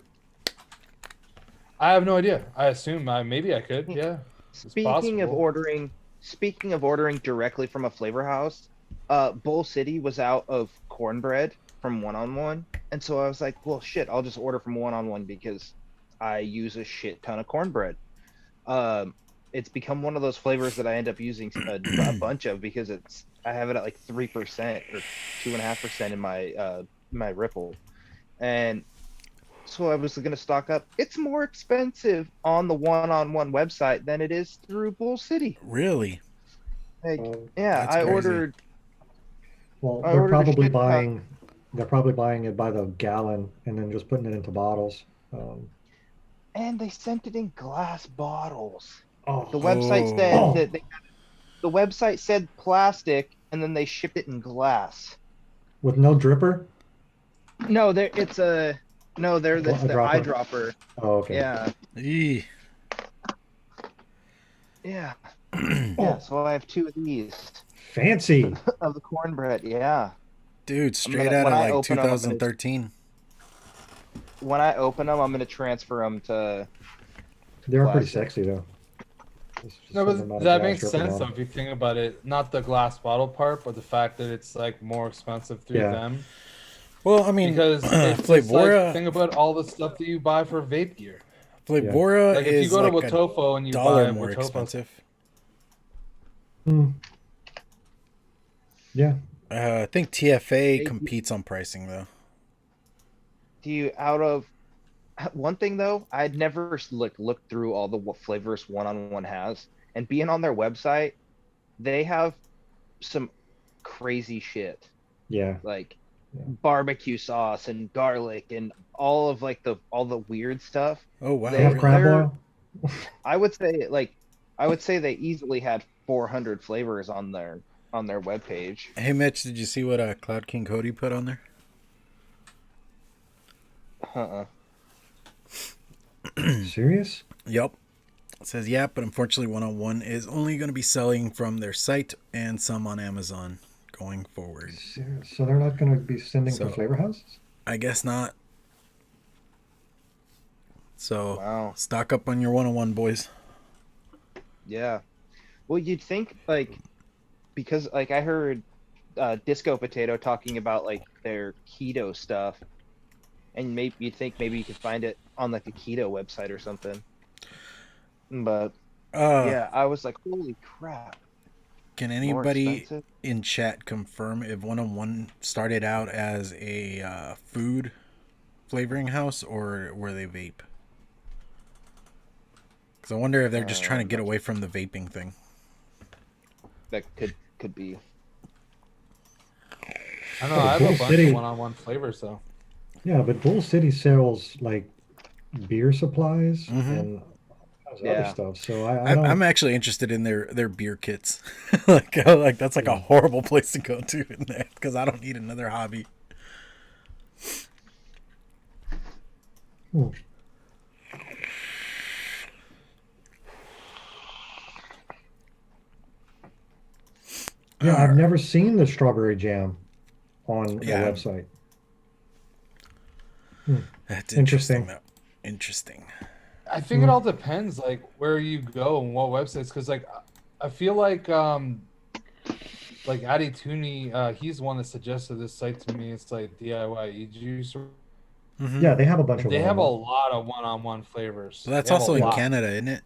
I have no idea. I assume maybe I could. Yeah, it's Speaking of possible. ordering directly from a flavor house, Bull City was out of cornbread from One on One, and so I was like, well, shit, I'll just order from One on One because I use a shit ton of cornbread. It's become one of those flavors that I end up using a bunch of because I have it at like 3% or 2.5% in my Ripple, and so I was gonna stock up. It's more expensive on the One on One website than it is through Bull City. Really? Like, Um, yeah, That's I crazy. ordered. Well, I they're ordered a probably shit ton. buying. They're probably buying it by the gallon and then just putting it into bottles. And they sent it in glass bottles. Oh, The website said Oh. that the website said plastic, and then they shipped it in glass. with no dripper? No, it's a no. It's A the dropper? eyedropper. Oh, okay. Yeah, Eee. yeah, Oh, yeah. So I have two of these fancy. of the cornbread. Yeah. Dude, straight Gonna out when of I like open them, 2013. when I open them, I'm gonna transfer them to They are pretty plastic. sexy though. It's just No, sitting in but a that glass makes dripper sense though bottle. if you think about it. Not the glass bottle part, but the fact that it's like more expensive through Yeah. them. Well, I mean, Because it's like Flavora, think about all the stuff that you buy for vape gear. Flavora Like if you is go to like Watofo and you $1 buy more Watofo, expensive. Hmm. Yeah. I think TFA Hey, competes on pricing though. Do you one thing though? I'd never looked through all the flavors One on One has, and being on their website, they have some crazy shit Yeah. like Yeah. barbecue sauce and garlic and all of like all the weird stuff. Oh wow, They have really? crab they're- oil. I would say they easily had 400 flavors on their webpage. Hey Mitch, did you see what Cloud King Cody put on there? Uh-uh. Serious? Yep. It says, yeah, but unfortunately One on One is only going to be selling from their site and some on Amazon going forward. Serious? So they're not going to be sending So- to flavor houses? I guess not. So Wow. stock up on your One on One, boys. Yeah. Well, you'd think like because like I heard Disco Potato talking about like their keto stuff, and maybe you'd think maybe you could find it on like the keto website or something. But yeah, I was like, holy crap! Can More anybody expensive? in chat confirm if One on One started out as a food flavoring house or were they vape? Because I wonder if they're just trying to get away from the vaping thing. That could be. I don't know. I have Bull a bunch City- of one-on-one flavors though. Yeah, but Bull City sells like beer supplies Mhm. and other Yeah. stuff. So I don't. I'm actually interested in their beer kits. like that's like a Yeah. horrible place to go to in there because I don't need another hobby. Hmm. Yeah, I've never seen the strawberry jam on Yeah. the website. That's Interesting. interesting. Though. Interesting. I think it all depends, like where you go and what websites. Because like, I feel like Addy Tooney, he's the one that suggested this site to me. It's like DIY e-juice. Mhm. Yeah, they have a bunch And of they have a one-on-one. lot of one-on-one flavors. So that's They have a also in lot. Canada, isn't it?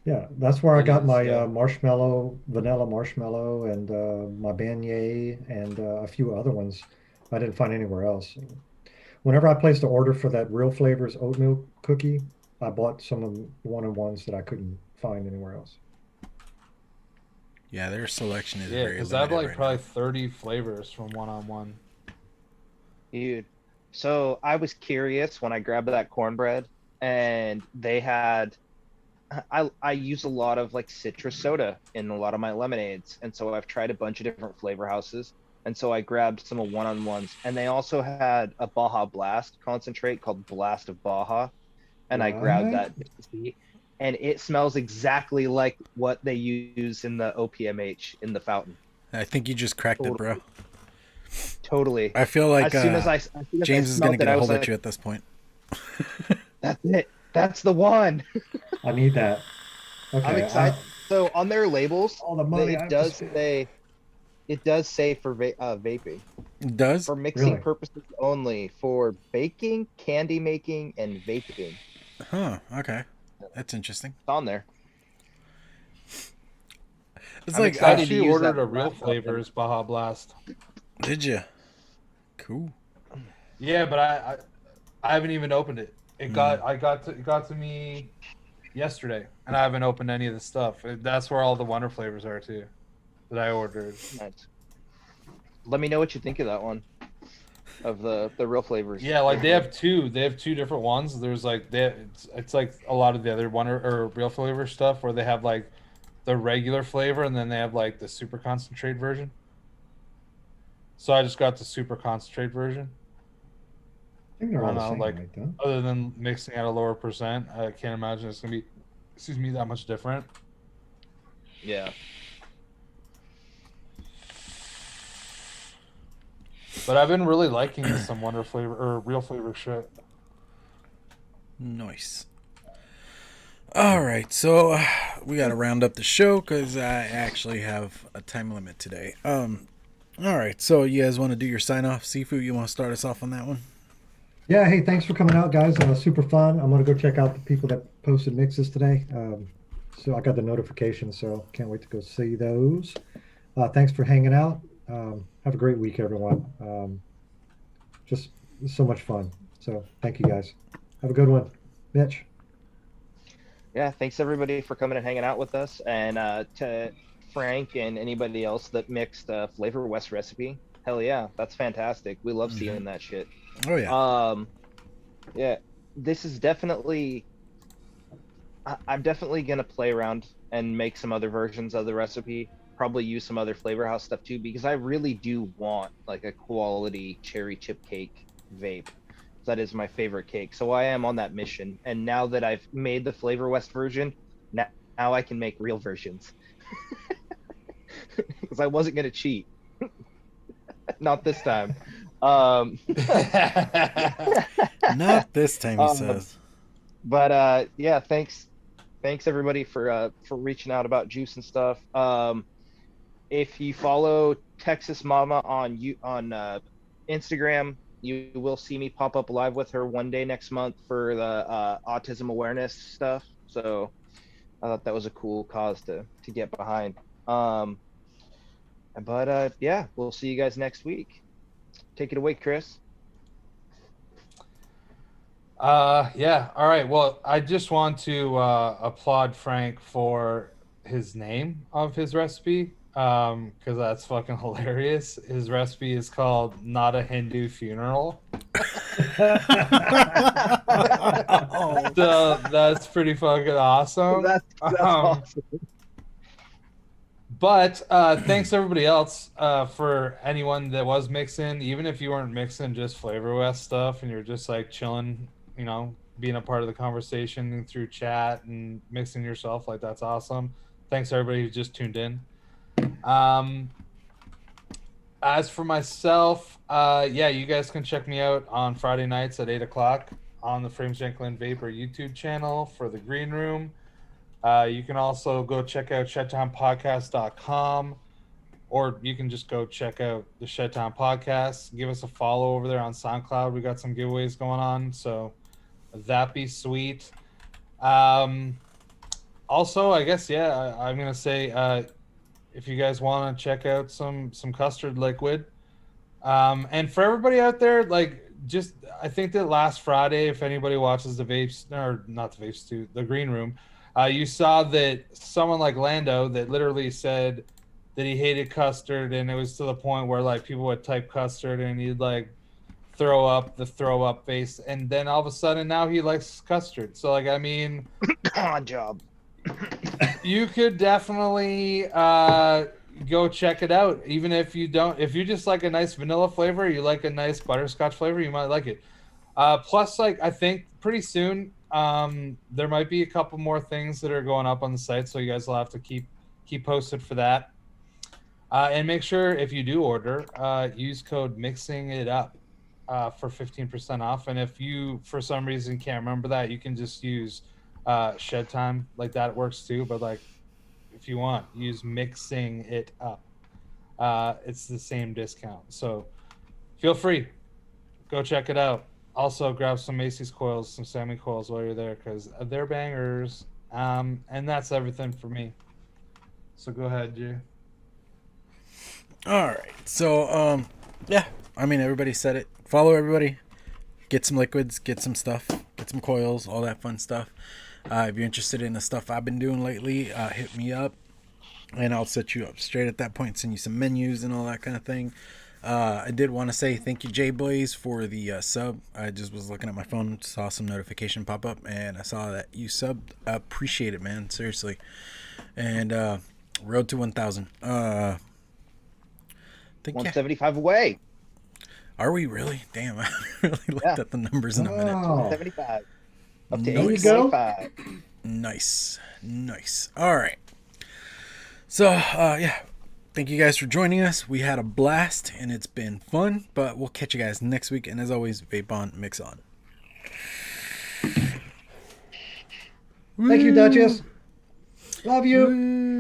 Yeah, that's where I It got is, my yeah. marshmallow, vanilla marshmallow, and my beignet, and a few other ones I didn't find anywhere else. Whenever I placed an order for that Real Flavors oatmeal cookie, I bought some of the one-on-ones that I couldn't find anywhere else. Yeah, their selection is Yeah, very because I have limited like right probably now. 30 flavors from one-on-one. Dude, so I was curious when I grabbed that cornbread, and they had. I use a lot of like citrus soda in a lot of my lemonades, and so I've tried a bunch of different flavor houses. And so I grabbed some of one-on-ones, and they also had a Baja Blast concentrate called Blast of Baja, and I grabbed What? that just to see. And it smells exactly like what they use in the OPMH in the fountain. I think you just cracked it, bro. Totally. I feel like As soon as I James is going to smelled it, get a I was hold at like, you at this point. that's it. That's the one. I need that. Okay. I'm excited. So on their labels, all the money I have to spend. it does say for vaping. It does? For mixing Really? purposes only, for baking, candy making, and vaping. Huh, okay. That's interesting. It's on there. It's I'm like, excited to to use ordered that a real blast flavors Baja Blast. did you? Cool. Yeah, but I haven't even opened it. It got to me yesterday, and I haven't opened any of the stuff. That's where all the Wonder flavors are too, that I ordered. Nice. Let me know what you think of that one, of the real flavors. Yeah, like they have two different ones. There's like it's like a lot of the other Wonder or real flavor stuff where they have like the regular flavor and then they have like the super concentrate version. So I just got the super concentrate version. I think they're all the same, like right, though? other than mixing at a lower percent, I can't imagine it's gonna be, that much different. Yeah. But I've been really liking some Wonder flavor or real flavor shit. Nice. All right, so we got to round up the show because I actually have a time limit today. All right, so you guys want to do your sign off? Sifu, you want to start us off on that one? Yeah, hey, thanks for coming out, guys. Super fun. I'm going to go check out the people that posted mixes today. So I got the notification, so can't wait to go see those. Thanks for hanging out. Have a great week, everyone. Just so much fun. So thank you, guys. Have a good one. Mitch. Yeah, thanks everybody for coming and hanging out with us, and to Frank and anybody else that mixed Flavor West recipe. Hell yeah, that's fantastic. We love seeing that shit. Oh yeah. Yeah, this is definitely. I'm definitely gonna play around and make some other versions of the recipe. Probably use some other Flavor House stuff too, because I really do want like a quality cherry chip cake vape. That is my favorite cake. So I am on that mission. And now that I've made the Flavor West version, now I can make real versions. Because I wasn't going to cheat. Not this time. Not this time, he says. But yeah, thanks everybody for reaching out about juice and stuff. If you follow Texas Mama on Instagram, you will see me pop up live with her one day next month for the autism awareness stuff. So I thought that was a cool cause to get behind. But yeah, we'll see you guys next week. Take it away, Chris. Yeah. All right. Well, I just want to applaud Frank for his name of his recipe. Because that's fucking hilarious. His recipe is called Not a Hindu Funeral. So that's pretty fucking awesome. That's awesome. But thanks everybody else for anyone that was mixing. Even if you weren't mixing just Flavor West stuff and you're just like chilling, you know, being a part of the conversation through chat and mixing yourself, like that's awesome. Thanks everybody who just tuned in. As for myself, yeah, you guys can check me out on Friday nights at 8:00 on the Janklin Vaper YouTube channel for the Green Room. You can also go check out shutdownpodcast.com, or you can just go check out the Shutdown Podcast. Give us a follow over there on SoundCloud. We got some giveaways going on, so that'd be sweet. Also, I guess, yeah, I'm gonna say, if you guys want to check out some custard liquid, and for everybody out there, like, just, I think that last Friday, if anybody watches the vapes, or not the vapes too, the Green Room, you saw that someone like Lando that literally said that he hated custard, and it was to the point where like people would type custard and he'd like throw up face, and then all of a sudden now he likes custard. So like, I mean, Con job. you could definitely go check it out. Even if you don't, if you just like a nice vanilla flavor, you like a nice butterscotch flavor, you might like it. Plus, like, I think pretty soon there might be a couple more things that are going up on the site, so you guys will have to keep posted for that. And make sure if you do order, use code MixingItUp for 15% off. And if you for some reason can't remember that, you can just use Shed Time, like that works too. But like, if you want, use Mixing It Up. It's the same discount, so feel free, go check it out. Also, grab some Macy's coils, some Sammy coils while you're there, because they're bangers. And that's everything for me. So go ahead, Jay. All right. So, yeah. I mean, everybody said it. Follow everybody. Get some liquids. Get some stuff. Get some coils. All that fun stuff. If you're interested in the stuff I've been doing lately, hit me up, and I'll set you up straight at that point. Send you some menus and all that kind of thing. I did want to say thank you, Jay Blaze, for the sub. I just was looking at my phone, saw some notification pop up, and I saw that you subbed. Appreciate it, man. Seriously. And road to 1,000. Think, 175 away. Are we really? Damn, I haven't really looked at the numbers in a minute. 175. Up to Nice. 825. Nice. All right. So, yeah. Thank you guys for joining us. We had a blast, and it's been fun. But we'll catch you guys next week. And as always, vape on, mix on. Thank you, Duchess. Love you.